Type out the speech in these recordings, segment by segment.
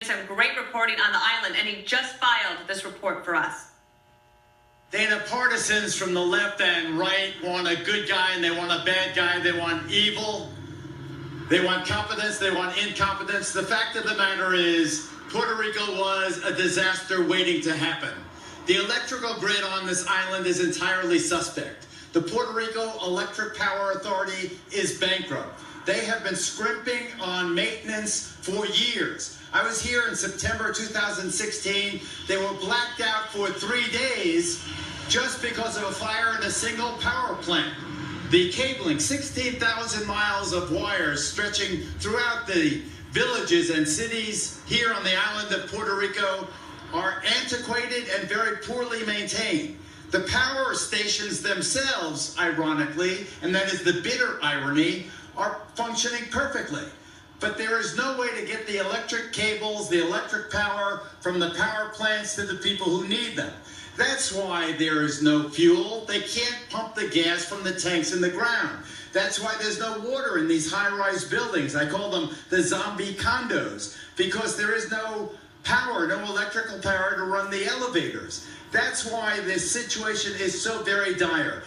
Some great reporting on the island, and he just filed this report for us. Dana, partisans from the left and right want a good guy and they want a bad guy. They want evil. They want competence. They want incompetence. The fact of the matter is Puerto Rico was a disaster waiting to happen. The electrical grid on this island is entirely suspect. The Puerto Rico Electric Power Authority is bankrupt. They have been scrimping on maintenance for years. I was here in September 2016. They were blacked out for 3 days just because of a fire in a single power plant. The cabling, 16,000 miles of wires stretching throughout the villages and cities here on the island of Puerto Rico, are antiquated and very poorly maintained. The power stations themselves, ironically, and that is the bitter irony, are functioning perfectly. But there is no way to get the electric cables, the electric power from the power plants to the people who need them. That's why there is no fuel. They can't pump the gas from the tanks in the ground. That's why there's no water in these high-rise buildings. I call them the zombie condos, because there is no power, no electrical power to run the elevators. That's why this situation is so very dire.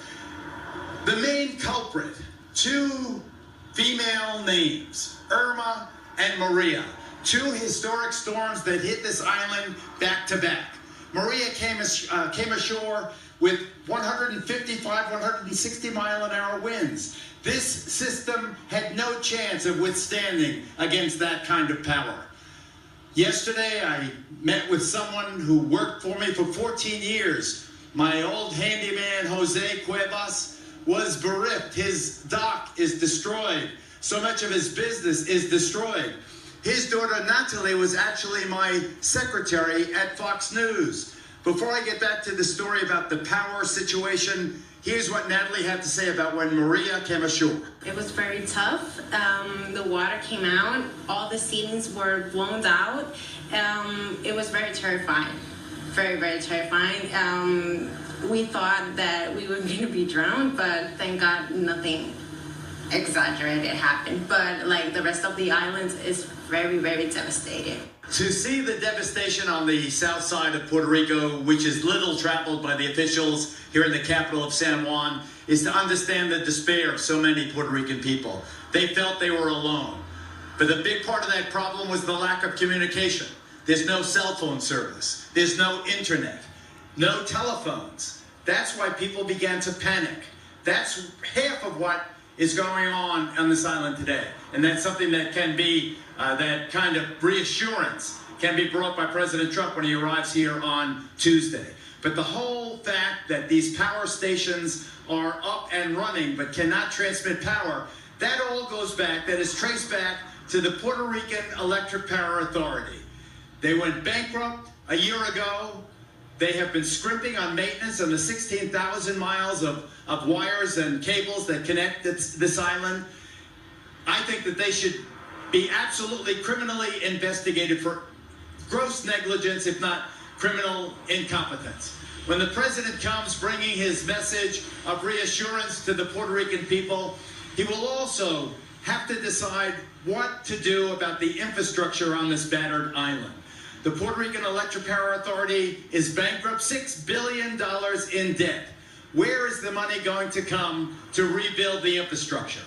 The main culprit, two female names, Irma and Maria, two historic storms that hit this island back to back. Maria came ashore with 155, 160 mile an hour winds. This system had no chance of withstanding against that kind of power. Yesterday, I met with someone who worked for me for 14 years. My old handyman, Jose Cuevas, was bereft. His dock is destroyed. So much of his business is destroyed. His daughter, Natalie, was actually my secretary at Fox News. Before I get back to the story about the power situation, here's what Natalie had to say about when Maria came ashore. It was very tough. The water came out. All the ceilings were blown out. It was very terrifying. Very, very terrifying. We thought that we were going to be drowned, but thank God nothing exaggerated happened. But like the rest of the island is very, very devastated. To see the devastation on the south side of Puerto Rico, which is little traveled by the officials here in the capital of San Juan, is to understand the despair of so many Puerto Rican people. They felt they were alone. But the big part of that problem was the lack of communication. There's no cell phone service. There's no internet. No telephones. That's why people began to panic. That's half of what is going on this island today. And that's something that can be, that kind of reassurance can be brought by President Trump when he arrives here on Tuesday. But the whole fact that these power stations are up and running but cannot transmit power, that all goes back, that is traced back to the Puerto Rican Electric Power Authority. They went bankrupt a year ago. They have been scrimping on maintenance on the 16,000 miles of wires and cables that connect this island. I think that they should be absolutely criminally investigated for gross negligence, if not criminal incompetence. When the president comes bringing his message of reassurance to the Puerto Rican people, he will also have to decide what to do about the infrastructure on this battered island. The Puerto Rican Electric Power Authority is bankrupt, $6 billion in debt. Where is the money going to come to rebuild the infrastructure?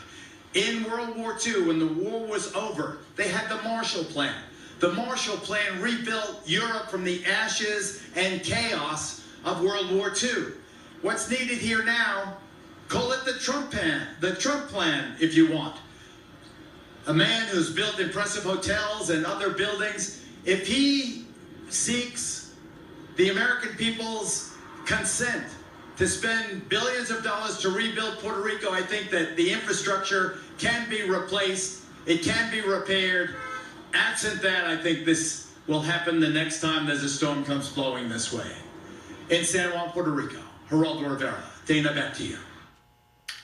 In World War II, when the war was over, they had the Marshall Plan. The Marshall Plan rebuilt Europe from the ashes and chaos of World War II. What's needed here now, call it the Trump Plan, if you want. A man who's built impressive hotels and other buildings, if he seeks the American people's consent to spend billions of dollars to rebuild Puerto Rico, I think that the infrastructure can be replaced, it can be repaired. Absent that, I think this will happen the next time there's a storm comes blowing this way. In San Juan, Puerto Rico, Geraldo Rivera, Dana, back to you.